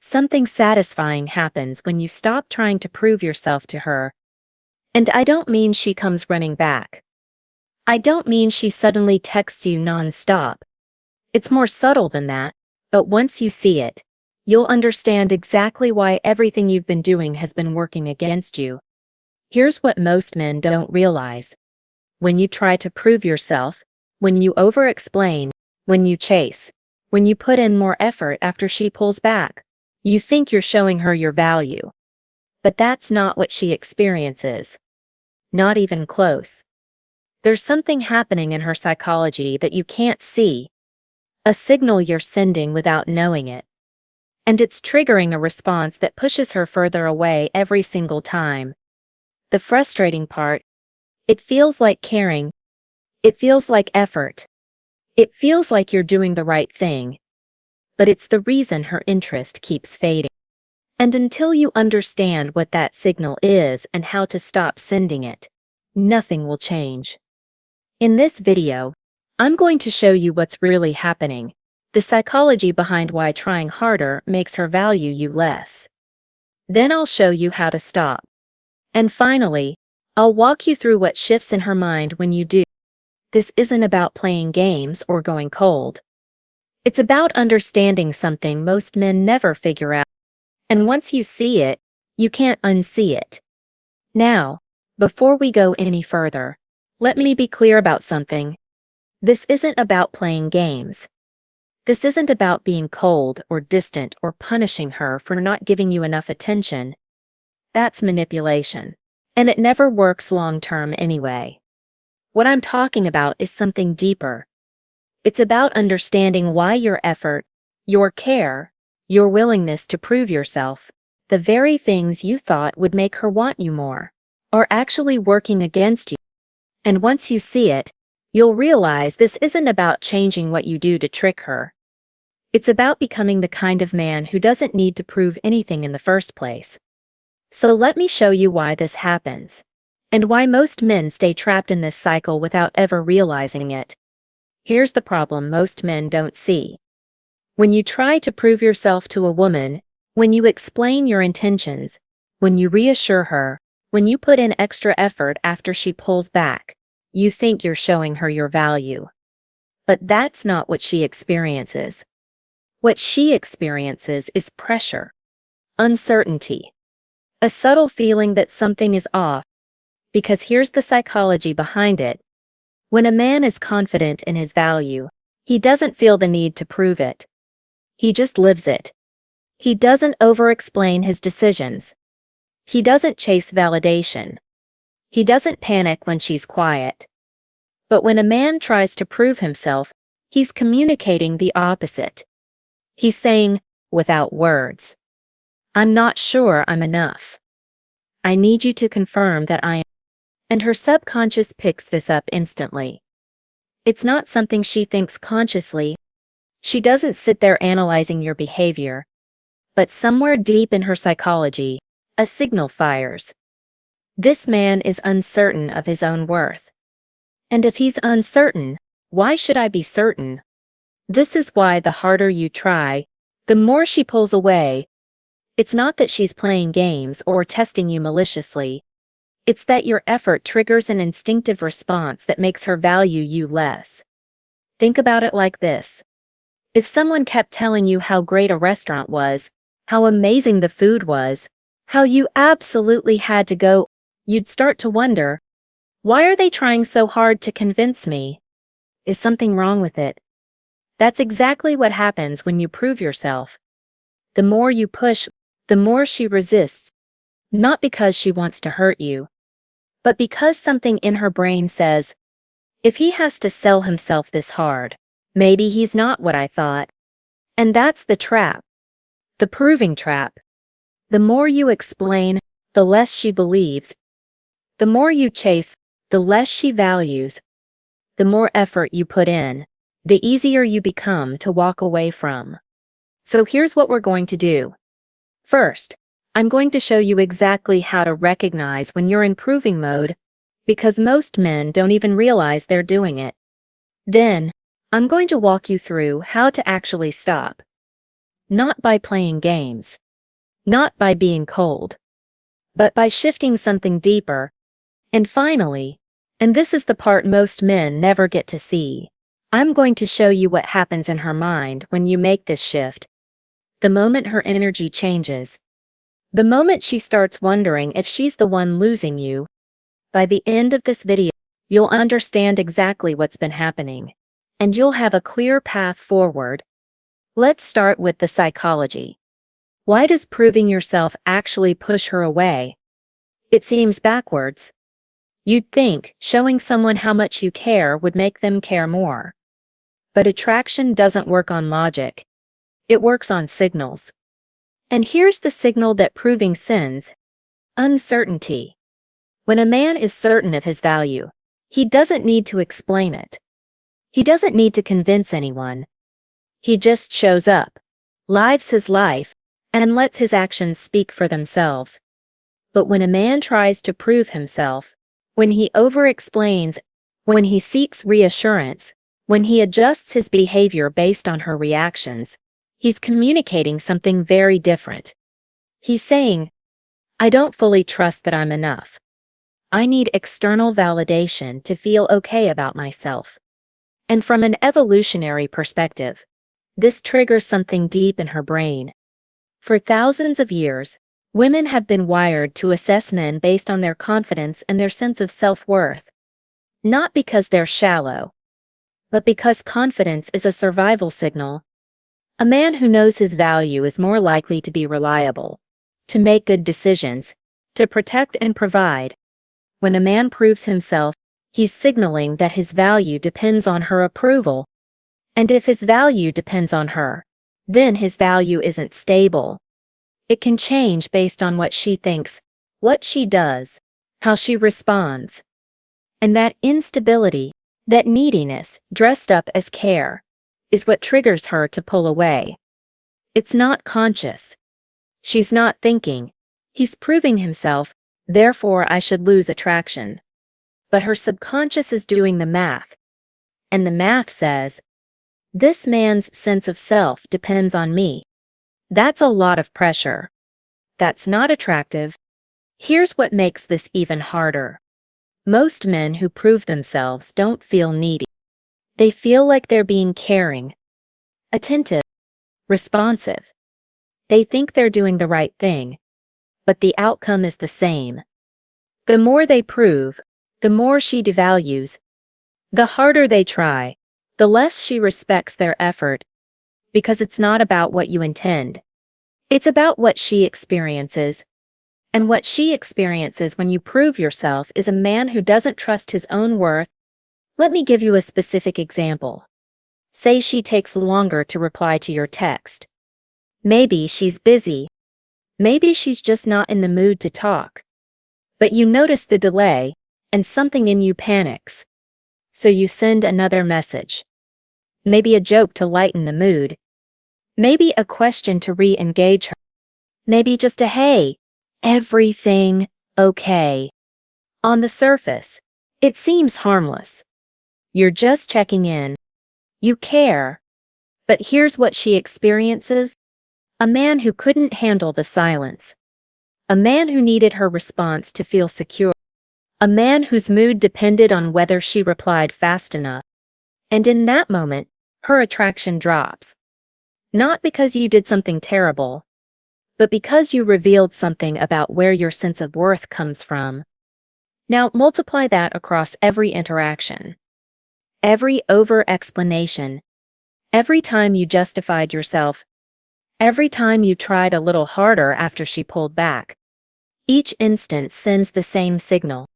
Something satisfying happens when you stop trying to prove yourself to her. And I don't mean she comes running back. I don't mean she suddenly texts you non-stop. It's more subtle than that, but once you see it, you'll understand exactly why everything you've been doing has been working against you. Here's what most men don't realize. When you try to prove yourself, when you over-explain, when you chase, when you put in more effort after she pulls back, you think you're showing her your value. But that's not what she experiences. Not even close. There's something happening in her psychology that you can't see. A signal you're sending without knowing it. And it's triggering a response that pushes her further away every single time. The frustrating part, it feels like caring. It feels like effort. It feels like you're doing the right thing. But it's the reason her interest keeps fading. And until you understand what that signal is and how to stop sending it, nothing will change. In this video, I'm going to show you what's really happening, the psychology behind why trying harder makes her value you less. Then I'll show you how to stop. And finally, I'll walk you through what shifts in her mind when you do. This isn't about playing games or going cold. It's about understanding something most men never figure out. And once you see it, you can't unsee it. Now, before we go any further, let me be clear about something. This isn't about playing games. This isn't about being cold or distant or punishing her for not giving you enough attention. That's manipulation. And it never works long-term anyway. What I'm talking about is something deeper. It's about understanding why your effort, your care, your willingness to prove yourself, the very things you thought would make her want you more, are actually working against you. And once you see it, you'll realize this isn't about changing what you do to trick her. It's about becoming the kind of man who doesn't need to prove anything in the first place. So let me show you why this happens, and why most men stay trapped in this cycle without ever realizing it. Here's the problem most men don't see. When you try to prove yourself to a woman, when you explain your intentions, when you reassure her, when you put in extra effort after she pulls back, you think you're showing her your value. But that's not what she experiences. What she experiences is pressure, uncertainty, a subtle feeling that something is off. Because here's the psychology behind it. When a man is confident in his value, he doesn't feel the need to prove it. He just lives it. He doesn't over-explain his decisions. He doesn't chase validation. He doesn't panic when she's quiet. But when a man tries to prove himself, he's communicating the opposite. He's saying, without words, "I'm not sure I'm enough. I need you to confirm that I am." And her subconscious picks this up instantly. It's not something she thinks consciously. She doesn't sit there analyzing your behavior. But somewhere deep in her psychology, a signal fires. This man is uncertain of his own worth. And if he's uncertain, why should I be certain? This is why the harder you try, the more she pulls away. It's not that she's playing games or testing you maliciously. It's that your effort triggers an instinctive response that makes her value you less. Think about it like this. If someone kept telling you how great a restaurant was, how amazing the food was, how you absolutely had to go, you'd start to wonder, why are they trying so hard to convince me? Is something wrong with it? That's exactly what happens when you prove yourself. The more you push, the more she resists. Not because she wants to hurt you, but because something in her brain says, if he has to sell himself this hard, maybe he's not what I thought. And that's the trap. The proving trap. The more you explain, the less she believes. The more you chase, the less she values. The more effort you put in, the easier you become to walk away from. So here's what we're going to do. First, I'm going to show you exactly how to recognize when you're in proving mode, because most men don't even realize they're doing it. Then, I'm going to walk you through how to actually stop. Not by playing games. Not by being cold. But by shifting something deeper. And finally, and this is the part most men never get to see, I'm going to show you what happens in her mind when you make this shift. The moment her energy changes. The moment she starts wondering if she's the one losing you. By the end of this video, you'll understand exactly what's been happening. And you'll have a clear path forward. Let's start with the psychology. Why does proving yourself actually push her away? It seems backwards. You'd think showing someone how much you care would make them care more. But attraction doesn't work on logic. It works on signals. And here's the signal that proving sends: uncertainty. When a man is certain of his value, he doesn't need to explain it. He doesn't need to convince anyone. He just shows up, lives his life, and lets his actions speak for themselves. But when a man tries to prove himself, when he over-explains, when he seeks reassurance, when he adjusts his behavior based on her reactions, he's communicating something very different. He's saying, I don't fully trust that I'm enough. I need external validation to feel okay about myself. And from an evolutionary perspective, this triggers something deep in her brain. For thousands of years, women have been wired to assess men based on their confidence and their sense of self-worth. Not because they're shallow, but because confidence is a survival signal. A man who knows his value is more likely to be reliable, to make good decisions, to protect and provide. When a man proves himself, he's signaling that his value depends on her approval. And if his value depends on her, then his value isn't stable. It can change based on what she thinks, what she does, how she responds. And that instability, that neediness, dressed up as care, is what triggers her to pull away. It's not conscious. She's not thinking, he's proving himself, therefore I should lose attraction. But her subconscious is doing the math. And the math says, this man's sense of self depends on me. That's a lot of pressure. That's not attractive. Here's what makes this even harder. Most men who prove themselves don't feel needy. They feel like they're being caring, attentive, responsive. They think they're doing the right thing, but the outcome is the same. The more they prove, the more she devalues. The harder they try, the less she respects their effort, because it's not about what you intend. It's about what she experiences. And what she experiences when you prove yourself is a man who doesn't trust his own worth. Let me give you a specific example. Say she takes longer to reply to your text. Maybe she's busy. Maybe she's just not in the mood to talk. But you notice the delay, and something in you panics. So you send another message. Maybe a joke to lighten the mood. Maybe a question to re-engage her. Maybe just a hey, everything okay? On the surface, it seems harmless. You're just checking in. You care. But here's what she experiences. A man who couldn't handle the silence. A man who needed her response to feel secure. A man whose mood depended on whether she replied fast enough. And in that moment, her attraction drops. Not because you did something terrible, but because you revealed something about where your sense of worth comes from. Now multiply that across every interaction. Every over-explanation. Every time you justified yourself. Every time you tried a little harder after she pulled back. Each instance sends the same signal.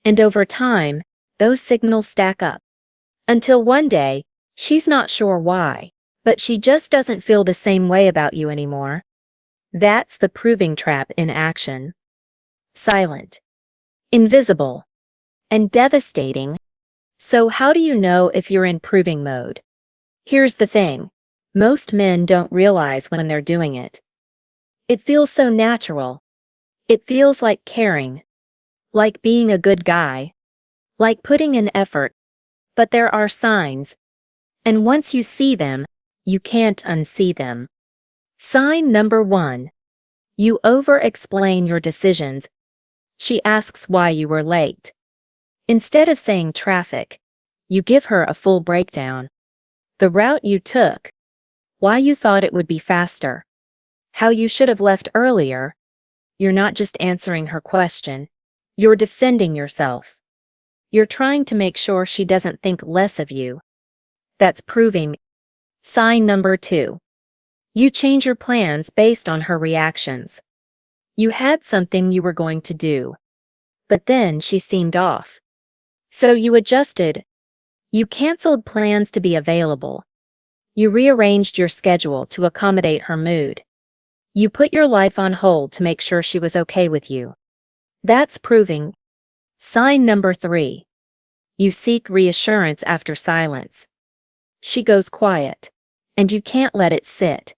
And over time, those signals stack up. Until one day, she's not sure why, but she just doesn't feel the same way about you anymore. That's the proving trap in action. Silent, invisible, and devastating. So how do you know if you're in proving mode? Here's the thing. Most men don't realize when they're doing it. It feels so natural. It feels like caring. Like being a good guy. Like putting in effort. But there are signs. And once you see them, you can't unsee them. Sign number 1. You over-explain your decisions. She asks why you were late. Instead of saying traffic, you give her a full breakdown. The route you took, why you thought it would be faster, how you should have left earlier. You're not just answering her question, you're defending yourself. You're trying to make sure she doesn't think less of you. That's proving. Sign number 2. You change your plans based on her reactions. You had something you were going to do, but then she seemed off. So you adjusted. You canceled plans to be available. You rearranged your schedule to accommodate her mood. You put your life on hold to make sure she was okay with you. That's proving. Sign number 3. You seek reassurance after silence. She goes quiet, and you can't let it sit.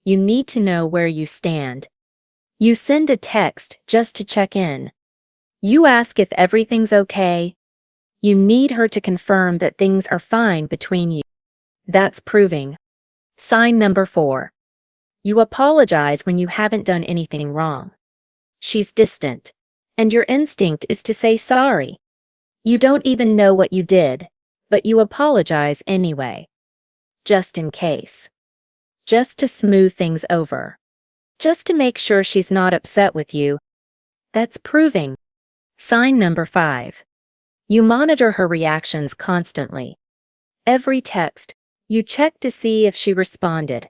You need to know where you stand. You send a text just to check in. You ask if everything's okay. You need her to confirm that things are fine between you. That's proving. Sign number 4. You apologize when you haven't done anything wrong. She's distant, and your instinct is to say sorry. You don't even know what you did, but you apologize anyway. Just in case. Just to smooth things over. Just to make sure she's not upset with you. That's proving. Sign number 5. You monitor her reactions constantly. Every text, you check to see if she responded.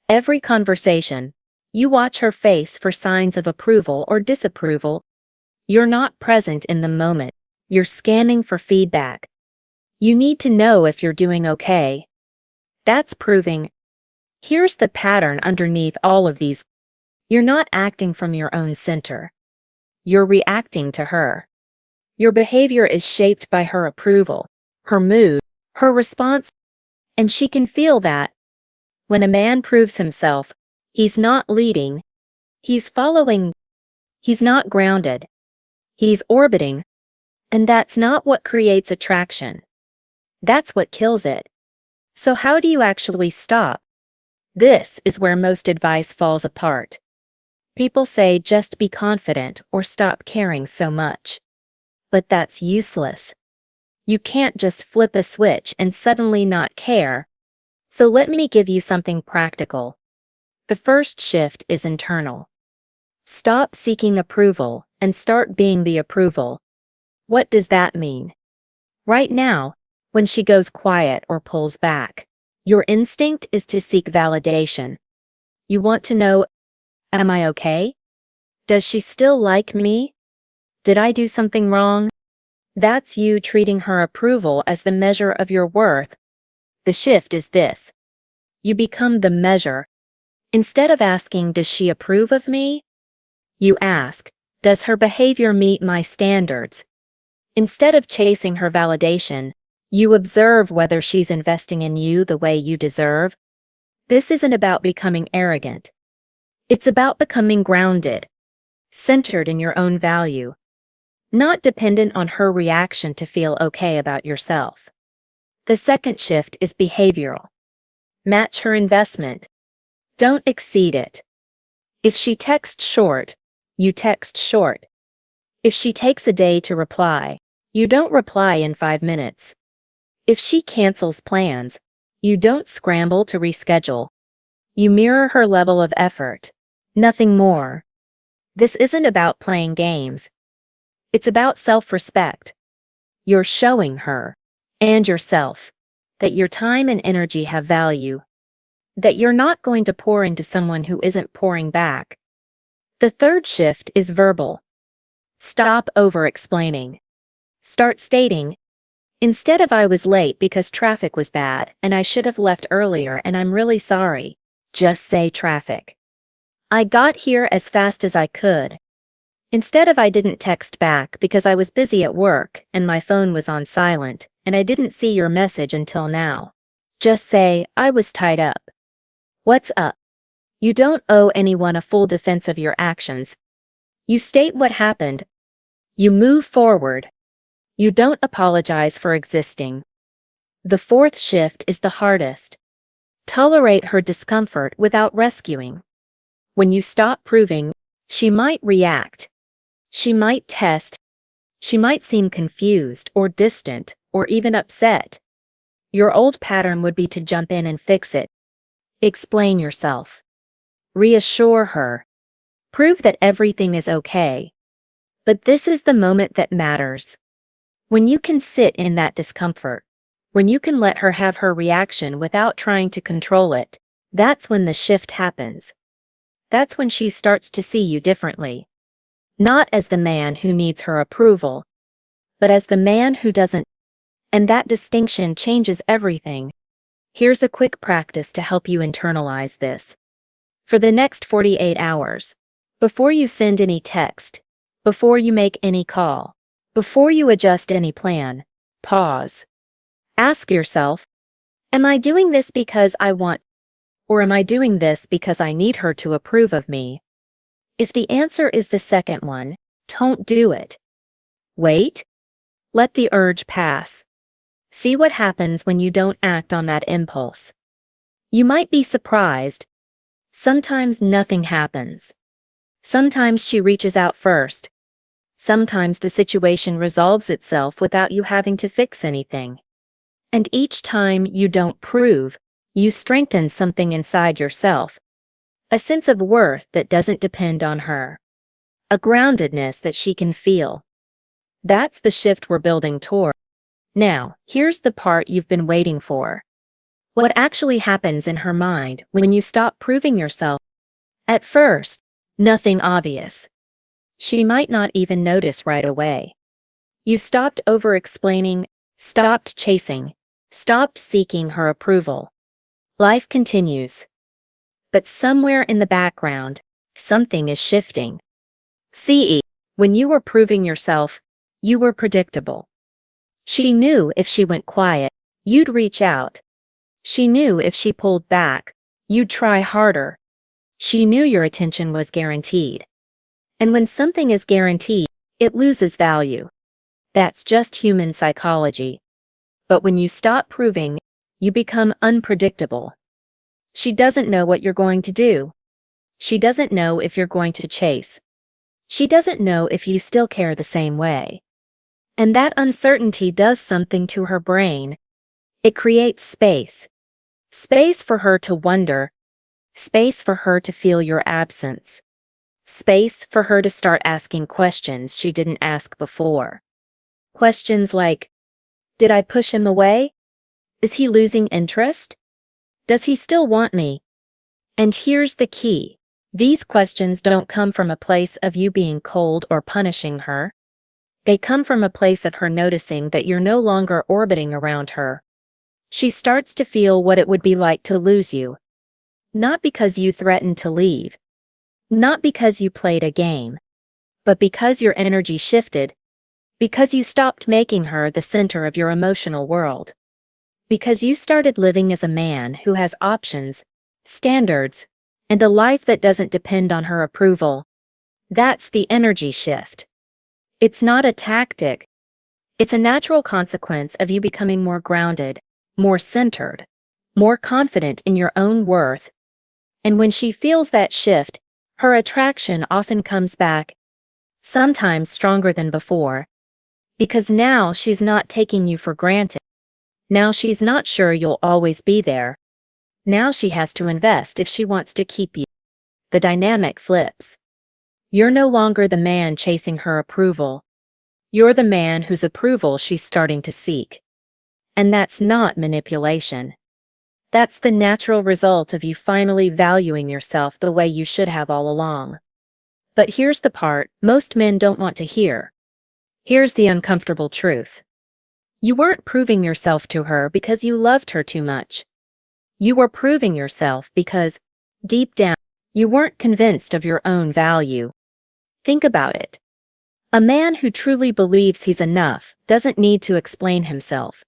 Every conversation, you watch her face for signs of approval or disapproval. You're not present in the moment. You're scanning for feedback. You need to know if you're doing okay. That's proving. Here's the pattern underneath all of these. You're not acting from your own center. You're reacting to her. Your behavior is shaped by her approval, her mood, her response, and she can feel that. When a man proves himself, he's not leading, he's following, he's not grounded, he's orbiting, and that's not what creates attraction. That's what kills it. So how do you actually stop? This is where most advice falls apart. People say just be confident or stop caring so much. But that's useless. You can't just flip a switch and suddenly not care. So let me give you something practical. The first shift is internal. Stop seeking approval and start being the approval. What does that mean? Right now, when she goes quiet or pulls back, your instinct is to seek validation. You want to know, am I okay? Does she still like me? Did I do something wrong? That's you treating her approval as the measure of your worth. The shift is this. You become the measure. Instead of asking, does she approve of me? You ask, does her behavior meet my standards? Instead of chasing her validation, you observe whether she's investing in you the way you deserve. This isn't about becoming arrogant. It's about becoming grounded, centered in your own value, not dependent on her reaction to feel okay about yourself. The second shift is behavioral. Match her investment. Don't exceed it. If she texts short, you text short. If she takes a day to reply, you don't reply in 5 minutes. If she cancels plans, you don't scramble to reschedule. You mirror her level of effort. Nothing more. This isn't about playing games. It's about self-respect. You're showing her, and yourself, that your time and energy have value. That you're not going to pour into someone who isn't pouring back. The third shift is verbal. Stop over-explaining. Start stating, instead of I was late because traffic was bad and I should have left earlier and I'm really sorry, just say traffic. I got here as fast as I could. Instead of I didn't text back because I was busy at work and my phone was on silent and I didn't see your message until now. Just say, I was tied up. What's up? You don't owe anyone a full defense of your actions. You state what happened. You move forward. You don't apologize for existing. The fourth shift is the hardest. Tolerate her discomfort without rescuing. When you stop proving, she might react. She might test. She might seem confused or distant or even upset. Your old pattern would be to jump in and fix it. Explain yourself. Reassure her. Prove that everything is okay. But this is the moment that matters. When you can sit in that discomfort, when you can let her have her reaction without trying to control it, that's when the shift happens. That's when she starts to see you differently. Not as the man who needs her approval, but as the man who doesn't. And that distinction changes everything. Here's a quick practice to help you internalize this. For the next 48 hours, before you send any text, before you make any call, before you adjust any plan, pause. Ask yourself, am I doing this because I want, or am I doing this because I need her to approve of me? If the answer is the second one, don't do it. Wait. Let the urge pass. See what happens when you don't act on that impulse. You might be surprised. Sometimes nothing happens. Sometimes she reaches out first. Sometimes the situation resolves itself without you having to fix anything. And each time you don't prove, you strengthen something inside yourself. A sense of worth that doesn't depend on her. A groundedness that she can feel. That's the shift we're building toward. Now, here's the part you've been waiting for. What actually happens in her mind when you stop proving yourself? At first, nothing obvious. She might not even notice right away. You stopped over-explaining, stopped chasing, stopped seeking her approval. Life continues. But somewhere in the background, something is shifting. See, when you were proving yourself, you were predictable. She knew if she went quiet, you'd reach out. She knew if she pulled back, you'd try harder. She knew your attention was guaranteed. And when something is guaranteed, it loses value. That's just human psychology. But when you stop proving, you become unpredictable. She doesn't know what you're going to do. She doesn't know if you're going to chase. She doesn't know if you still care the same way. And that uncertainty does something to her brain. It creates space. Space for her to wonder. Space for her to feel your absence. Space for her to start asking questions she didn't ask before. Questions like, did I push him away? Is he losing interest? Does he still want me? And here's the key. These questions don't come from a place of you being cold or punishing her. They come from a place of her noticing that you're no longer orbiting around her. She starts to feel what it would be like to lose you. Not because you threatened to leave. Not because you played a game. But because your energy shifted. Because you stopped making her the center of your emotional world. Because you started living as a man who has options, standards, and a life that doesn't depend on her approval. That's the energy shift. It's not a tactic. It's a natural consequence of you becoming more grounded, more centered, more confident in your own worth. And when she feels that shift, her attraction often comes back, sometimes stronger than before. Because now she's not taking you for granted. Now she's not sure you'll always be there. Now she has to invest if she wants to keep you. The dynamic flips. You're no longer the man chasing her approval. You're the man whose approval she's starting to seek. And that's not manipulation. That's the natural result of you finally valuing yourself the way you should have all along. But here's the part most men don't want to hear. Here's the uncomfortable truth. You weren't proving yourself to her because you loved her too much. You were proving yourself because, deep down, you weren't convinced of your own value. Think about it. A man who truly believes he's enough doesn't need to explain himself.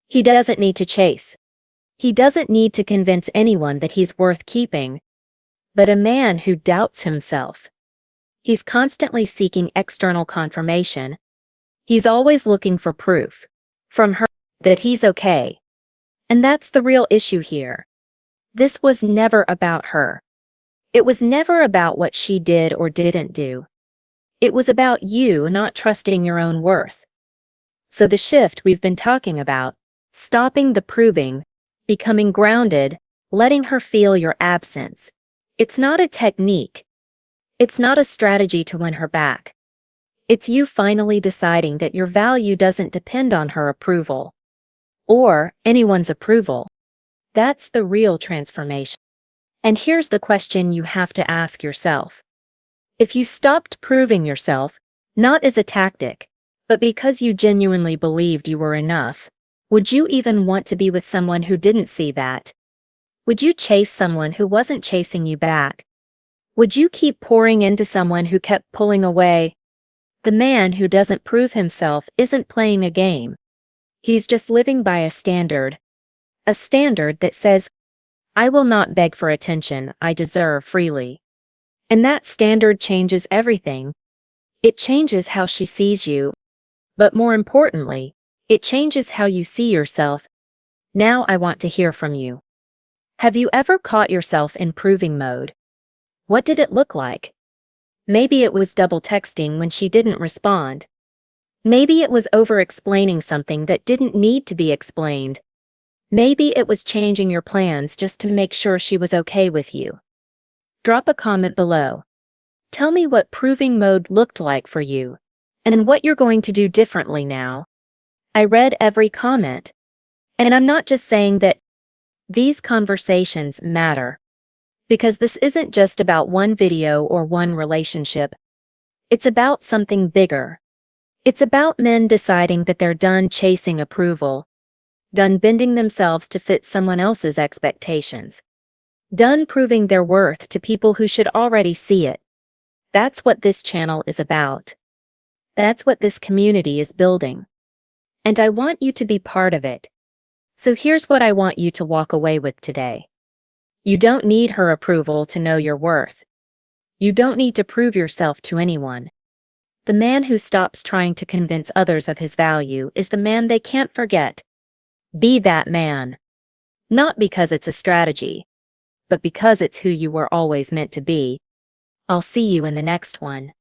He doesn't need to chase. He doesn't need to convince anyone that he's worth keeping. But a man who doubts himself. He's constantly seeking external confirmation. He's always looking for proof, from her, that he's okay. And that's the real issue here. This was never about her. It was never about what she did or didn't do. It was about you not trusting your own worth. So the shift we've been talking about, stopping the proving, becoming grounded, letting her feel your absence. It's not a technique. It's not a strategy to win her back. It's you finally deciding that your value doesn't depend on her approval. Or anyone's approval. That's the real transformation. And here's the question you have to ask yourself. If you stopped proving yourself, not as a tactic, but because you genuinely believed you were enough, would you even want to be with someone who didn't see that? Would you chase someone who wasn't chasing you back? Would you keep pouring into someone who kept pulling away? The man who doesn't prove himself isn't playing a game. He's just living by a standard that says, I will not beg for attention I deserve freely. And that standard changes everything. It changes how she sees you. But more importantly, it changes how you see yourself. Now I want to hear from you. Have you ever caught yourself in proving mode? What did it look like? Maybe it was double texting when she didn't respond. Maybe it was over-explaining something that didn't need to be explained. Maybe it was changing your plans just to make sure she was okay with you. Drop a comment below. Tell me what proving mode looked like for you, and what you're going to do differently now. I read every comment. And I'm not just saying that. These conversations matter. Because this isn't just about one video or one relationship. It's about something bigger. It's about men deciding that they're done chasing approval. Done bending themselves to fit someone else's expectations. Done proving their worth to people who should already see it. That's what this channel is about. That's what this community is building. And I want you to be part of it. So here's what I want you to walk away with today. You don't need her approval to know your worth. You don't need to prove yourself to anyone. The man who stops trying to convince others of his value is the man they can't forget. Be that man. Not because it's a strategy, but because it's who you were always meant to be. I'll see you in the next one.